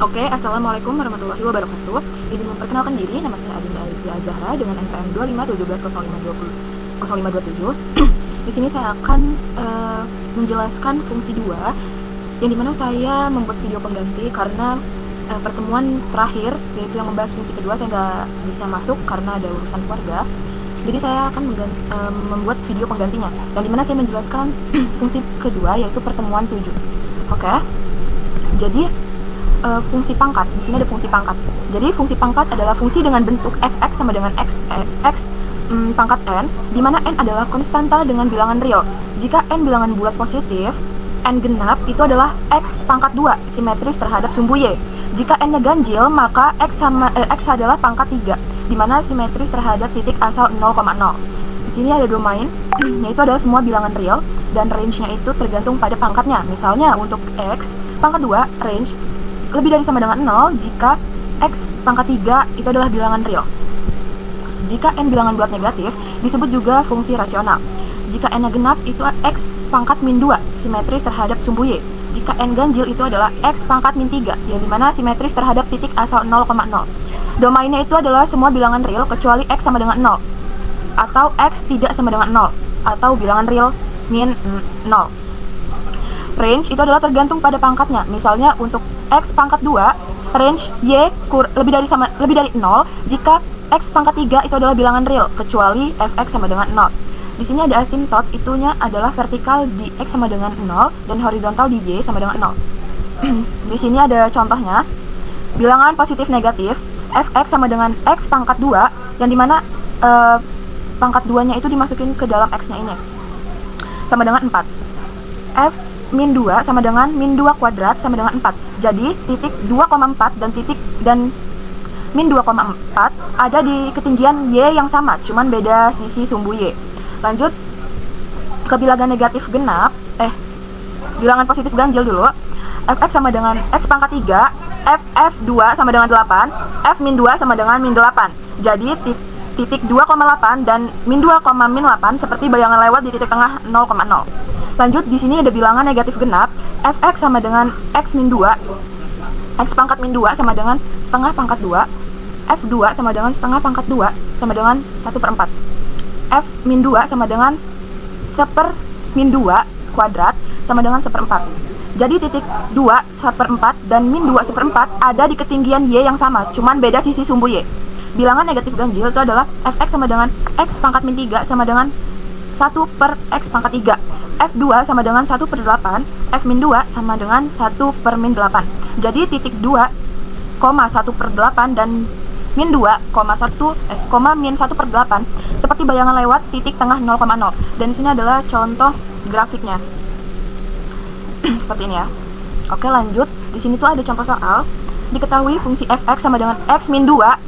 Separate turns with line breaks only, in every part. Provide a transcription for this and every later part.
Oke, assalamualaikum warahmatullahi wabarakatuh. Izin memperkenalkan diri, nama saya Adinda Alifia Zahra dengan NPM 25170527. Di sini saya akan menjelaskan fungsi 2, yang dimana saya membuat video pengganti karena pertemuan terakhir, yaitu yang membahas fungsi kedua, saya nggak bisa masuk karena ada urusan keluarga. Jadi saya akan membuat video penggantinya, yang dimana saya menjelaskan fungsi kedua, yaitu pertemuan 7. Oke, jadi fungsi pangkat, di sini ada fungsi pangkat. Jadi fungsi pangkat adalah fungsi dengan bentuk fx sama dengan x pangkat n, di mana n adalah konstanta dengan bilangan real. Jika n bilangan bulat positif, n genap itu adalah x pangkat 2 simetris terhadap sumbu y. Jika n-nya ganjil, maka x adalah pangkat 3, di mana simetris terhadap titik asal 0,0. Di sini ada domain, yaitu adalah semua bilangan real, dan range-nya itu tergantung pada pangkatnya. Misalnya untuk x pangkat 2, range lebih dari sama dengan 0 jika x pangkat 3 itu adalah bilangan real. Jika n bilangan bulat negatif, disebut juga fungsi rasional. Jika n-nya genap, itu x pangkat min 2 simetris terhadap sumbu y. Jika n ganjil, itu adalah x pangkat min 3, yang dimana simetris terhadap titik asal 0,0. Domainnya itu adalah semua bilangan real kecuali x sama dengan 0, atau x tidak sama dengan 0, atau bilangan real min 0. Range itu adalah tergantung pada pangkatnya. Misalnya untuk x pangkat 2, range y lebih dari 0 jika x pangkat 3 itu adalah bilangan real kecuali fx sama dengan 0. Di sini ada asimtot, itunya adalah vertikal di x sama dengan 0 dan horizontal di y sama dengan 0. Di sini ada contohnya. Bilangan positif negatif fx sama dengan x pangkat 2, yang dimana pangkat 2-nya itu dimasukin ke dalam x-nya ini, sama dengan 4. F min 2 sama dengan min 2 kuadrat sama dengan 4. Jadi titik 2,4 dan min 2,4 ada di ketinggian y yang sama, cuman beda sisi sumbu y. Lanjut ke bilangan negatif genap, bilangan positif ganjil dulu. Fx sama dengan x pangkat 3, f2 sama dengan 8, f min 2 sama dengan min 8. Jadi titik 2,8 dan min 2,8 seperti bayangan lewat di titik tengah 0,0. Lanjut, di sini ada bilangan negatif genap, fx sama dengan x min 2, x pangkat min 2 sama dengan setengah pangkat 2, f2 sama dengan setengah pangkat 2 sama dengan 1/4, f min 2 sama dengan min 2 kuadrat sama dengan 1/4. Jadi titik 2/1/4 dan min 2/1/4 ada di ketinggian y yang sama, cuman beda sisi sumbu y. Bilangan negatif ganjil itu adalah fx sama dengan x pangkat min 3 sama dengan 1/x pangkat 3, f2 sama dengan 1/8, f min 2 sama dengan 1/min 8. Jadi titik 2,1/8 dan min 2,1 min 1/8 seperti bayangan lewat titik tengah 0,0. Dan di sini adalah contoh grafiknya. Seperti ini ya. Oke, lanjut. Di sini tuh ada contoh soal. Diketahui fungsi fx sama dengan x min 2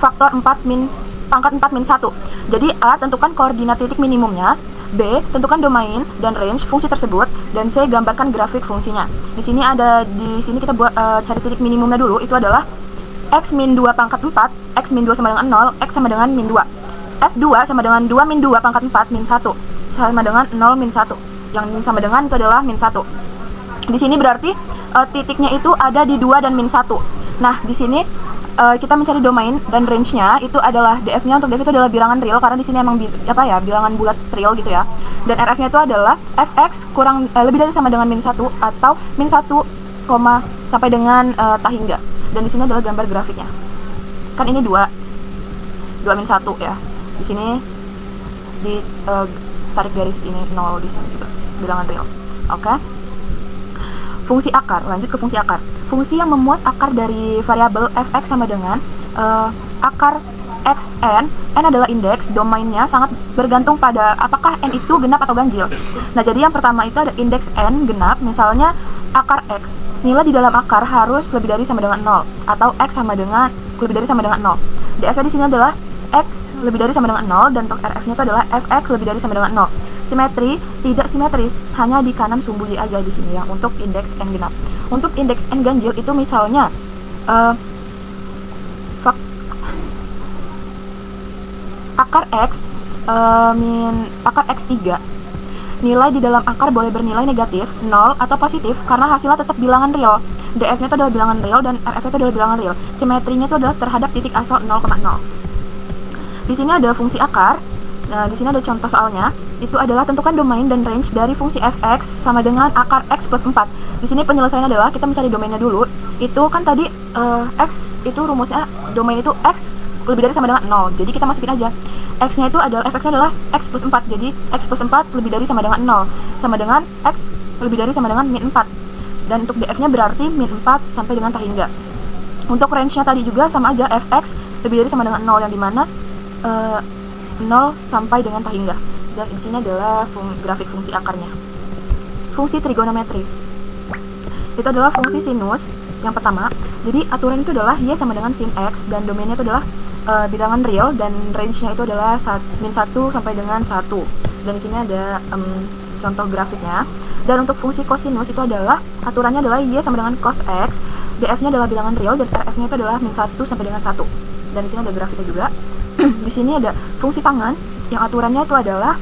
faktor 4 min pangkat 4 min 1. Jadi A, tentukan koordinat titik minimumnya, B, tentukan domain dan range fungsi tersebut, dan C, gambarkan grafik fungsinya. Di sini kita buat cari titik minimumnya dulu, itu adalah x min 2 pangkat 4, x min 2 sama dengan 0, x sama dengan min 2. F2 sama dengan 2 min 2 pangkat 4 min 1 sama dengan 0 min 1. Yang sama dengan itu adalah min 1. Di sini berarti titiknya itu ada di 2 dan min 1. Nah, di sini kita mencari domain dan range-nya itu adalah df-nya. Untuk df itu adalah bilangan real karena di sini emang bilangan bulat real gitu ya. Dan rf-nya itu adalah fx kurang lebih dari sama dengan min 1 atau min 1, sampai dengan tak hingga. Dan di sini adalah gambar grafiknya. Kan ini 2 min 1 ya. Di sini tarik garis ini 0 di sini juga. Bilangan real. Oke. Fungsi akar, lanjut ke fungsi akar. Fungsi yang memuat akar dari variabel fx sama dengan akar xn. N adalah indeks, domainnya sangat bergantung pada apakah n itu genap atau ganjil. Nah, jadi yang pertama itu ada indeks n genap, misalnya akar x. Nilai di dalam akar harus lebih dari sama dengan 0 atau x sama dengan lebih dari sama dengan 0. df-nya di sini adalah x lebih dari sama dengan 0 dan untuk rf-nya itu adalah fx lebih dari sama dengan 0. Simetri, tidak simetris, hanya di kanan sumbu y aja di sini ya untuk indeks n genap. Untuk indeks n ganjil itu misalnya akar x akar x3. Nilai di dalam akar boleh bernilai negatif, 0, atau positif karena hasilnya tetap bilangan real. DF-nya itu adalah bilangan real dan RF-nya itu adalah bilangan real. Simetrinya itu adalah terhadap titik asal 0,0. Di sini ada fungsi akar. Nah, di sini ada contoh soalnya. Itu adalah tentukan domain dan range dari fungsi fx sama dengan akar x plus 4. Di sini penyelesaiannya adalah kita mencari domainnya dulu. Itu kan tadi x itu rumusnya domain itu x lebih dari sama dengan 0. Jadi kita masukin aja. X-nya itu adalah fx-nya adalah x plus 4. Jadi x plus 4 lebih dari sama dengan 0. Sama dengan x lebih dari sama dengan min 4. Dan untuk df-nya berarti min 4 sampai dengan tak hingga. Untuk range-nya tadi juga sama aja, fx lebih dari sama dengan 0, yang dimana 0 sampai dengan tak hingga. Dan di sini adalah grafik fungsi akarnya. Fungsi trigonometri itu adalah fungsi sinus yang pertama. Jadi aturan itu adalah y sama dengan sin x dan domainnya itu adalah bilangan real dan range-nya itu adalah min 1 sampai dengan 1. Dan di sini ada contoh grafiknya. Dan untuk fungsi kosinus itu adalah aturannya adalah y sama dengan cos x, df-nya adalah bilangan real dan rf-nya itu adalah min 1 sampai dengan 1. Dan di sini ada grafiknya juga. Di sini ada fungsi tangan yang aturannya itu adalah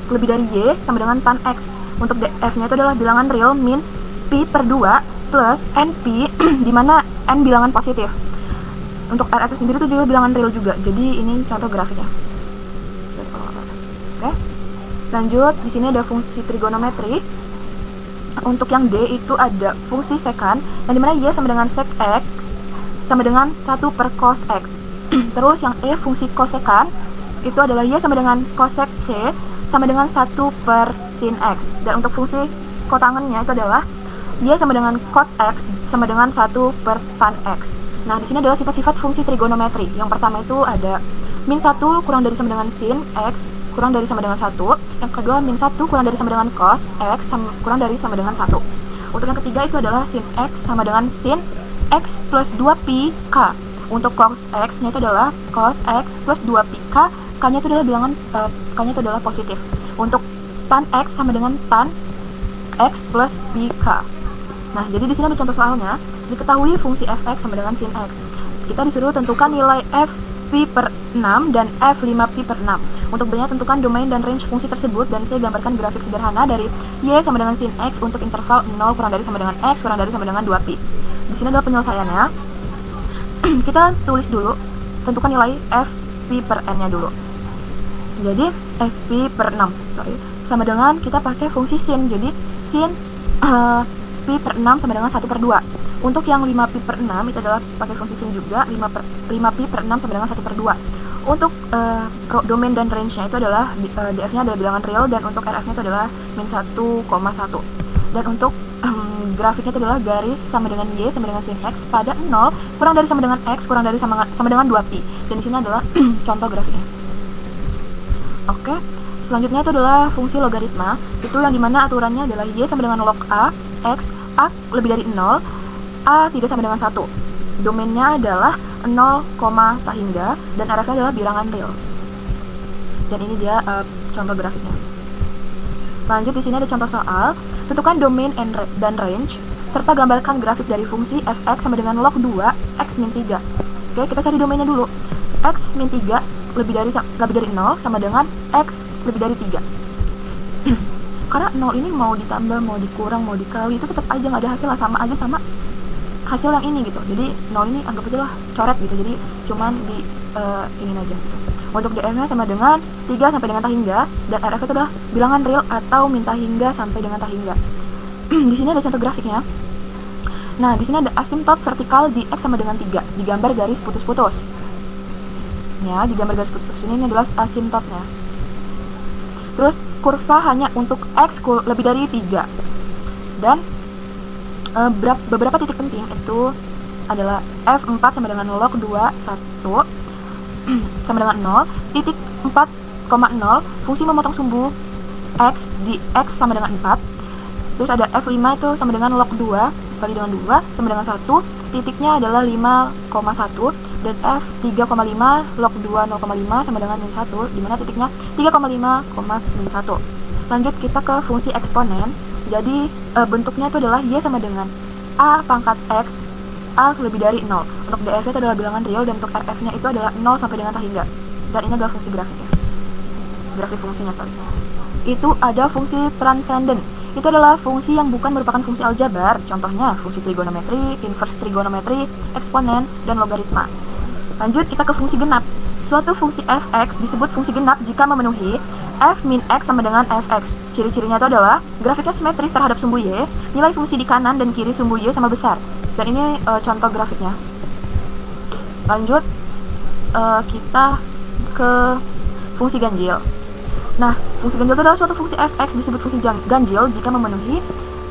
lebih dari y sama dengan tan x. Untuk df-nya itu adalah bilangan real min pi per 2 plus np di mana n bilangan positif. Untuk rf sendiri itu juga bilangan real juga. Jadi ini contoh grafiknya. Oke. Lanjut, di sini ada fungsi trigonometri. Untuk yang D itu ada fungsi sekant yang dimana y sama dengan sec x sama dengan 1 per cos x. Terus yang E fungsi kosekant itu adalah y sama dengan cosec c sama dengan 1 per sin x. Dan untuk fungsi kotangennya itu adalah y sama dengan cot x sama dengan 1 per tan x. Nah, di sini adalah sifat-sifat fungsi trigonometri. Yang pertama itu ada min 1 kurang dari sama dengan sin x kurang dari sama dengan 1. Yang kedua min 1 kurang dari sama dengan cos x kurang dari sama dengan 1. Untuk yang ketiga itu adalah sin x sama dengan sin x plus 2pi k. Untuk cos x-nya itu adalah cos x plus 2pi k. K-nya itu adalah bilangan K-nya itu adalah positif. Untuk tan x sama dengan tan x plus pi k. Nah, jadi di sini ada contoh soalnya. Diketahui fungsi fx sama dengan sin x. Kita disuruh tentukan nilai f pi per 6 dan f 5pi per 6. Untuk B-nya tentukan domain dan range fungsi tersebut dan saya gambarkan grafik sederhana dari y sama dengan sin x untuk interval 0 kurang dari sama dengan x kurang dari sama dengan 2pi. Di sini adalah penyelesaiannya. Kita tulis dulu, tentukan nilai f pi per n-nya dulu. Jadi f pi per 6 sama dengan kita pakai fungsi sin. Jadi sin pi per 6 sama dengan 1 per 2. Untuk yang 5pi per 6 itu adalah pakai fungsi sin juga, 5pi per 6 sama dengan 1 per 2. Untuk domain dan range-nya itu adalah df-nya adalah bilangan real dan untuk rf-nya itu adalah min 1,1. Dan untuk grafiknya itu adalah garis sama dengan y sama dengan sin x pada 0 kurang dari sama dengan x kurang dari sama dengan 2pi. Dan di sini adalah contoh grafiknya. Oke. Selanjutnya itu adalah fungsi logaritma. Itu yang dimana aturannya adalah y sama dengan log a x, a lebih dari 0, a tidak sama dengan 1. Domainnya adalah 0, tak hingga dan rf-nya adalah bilangan real. Dan ini dia contoh grafiknya. Lanjut, di sini ada contoh soal. Tentukan domain dan range serta gambarkan grafik dari fungsi fx sama dengan log 2 x min 3. Oke, kita cari domainnya dulu. X min 3 lebih dari 0 sama dengan x lebih dari 3. Karena 0 ini mau ditambah, mau dikurang, mau dikali itu tetap aja nggak ada hasil, sama aja sama hasil yang ini gitu. Jadi 0 ini anggap aja lah coret gitu. Jadi cuman di ingin aja gitu. Untuk df-nya sama dengan 3 sampai dengan tak hingga dan rf itu adalah bilangan real atau min tak hingga sampai dengan tak hingga. Di sini ada contoh grafiknya. Nah, di sini ada asimtot vertikal di x sama dengan 3, digambar garis putus-putus. Ya, digambar garis putus ini adalah asimtotnya. Terus kurva hanya untuk x lebih dari 3. Dan beberapa titik penting itu adalah f4 sama dengan log 2 1 sama dengan 0, titik 4,0 fungsi memotong sumbu x di x sama dengan 4. Terus ada f5 itu sama dengan log 2 kali dengan 2 sama dengan 1, titiknya adalah 5,1 dan f3,5 log 2 0,5 sama dengan min 1 dimana titiknya 3,5, Lanjut kita ke fungsi eksponen. Jadi bentuknya itu adalah y sama dengan a pangkat x a lebih dari 0. Untuk df itu adalah bilangan real dan untuk rf-nya itu adalah 0 sampai dengan tak hingga. Dan ini adalah fungsi grafiknya. Grafik fungsinya, sorry. Itu ada fungsi transcendent. itu adalah fungsi yang bukan merupakan fungsi aljabar, contohnya fungsi trigonometri, inverse trigonometri, eksponen, dan logaritma. Lanjut, kita ke fungsi genap. Suatu fungsi f(x) disebut fungsi genap jika memenuhi f min x sama dengan fx. Ciri-cirinya itu adalah grafiknya simetris terhadap sumbu y, nilai fungsi di kanan dan kiri sumbu y sama besar. Dan ini contoh grafiknya. Lanjut, kita ke fungsi ganjil. Nah, fungsi ganjil itu adalah suatu fungsi f(x) disebut fungsi ganjil jika memenuhi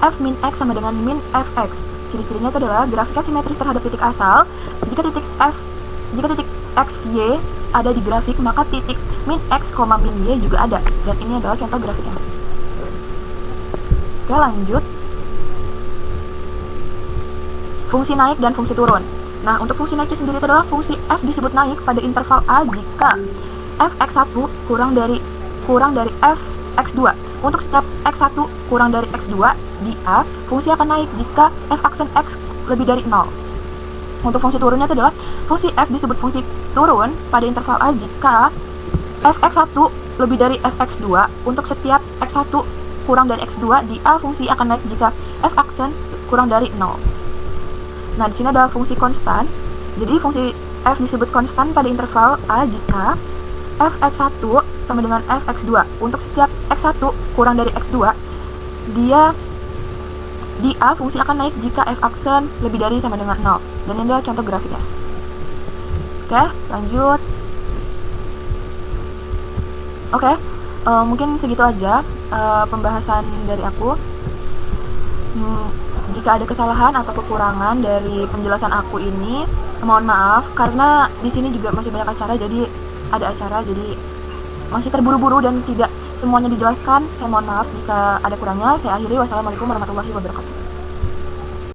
f min x sama dengan min fx. Ciri-cirinya itu adalah grafiknya simetris terhadap titik asal. Jika titik x, y ada di grafik, maka titik min x, min y juga ada. Dan ini adalah contoh grafiknya. Oke, lanjut. Fungsi naik dan fungsi turun. Nah, untuk fungsi naiknya sendiri itu adalah fungsi f disebut naik pada interval a jika fx1 kurang dari fx2. Untuk setiap x1 kurang dari x2 di a, fungsi akan naik jika f aksen x lebih dari 0. Untuk fungsi turunnya itu adalah fungsi f disebut fungsi turun pada interval a jika fx1 lebih dari fx2. Untuk setiap x1 kurang dari x2 di a, fungsi akan naik jika f aksen kurang dari 0. Nah, di sini ada fungsi konstan. Jadi fungsi f disebut konstan pada interval a jika fx1 sama dengan fx2. Untuk setiap x1 kurang dari x2, dia di a fungsi akan naik jika f aksen lebih dari sama dengan 0. Dan ini adalah contoh grafiknya. Oke, lanjut. Oke, mungkin segitu aja pembahasan dari aku. Jika ada kesalahan atau kekurangan dari penjelasan aku ini, mohon maaf karena di sini juga masih banyak acara, jadi masih terburu-buru dan tidak semuanya dijelaskan. Saya mohon maaf jika ada kurangnya. Saya akhiri. Wassalamualaikum warahmatullahi wabarakatuh.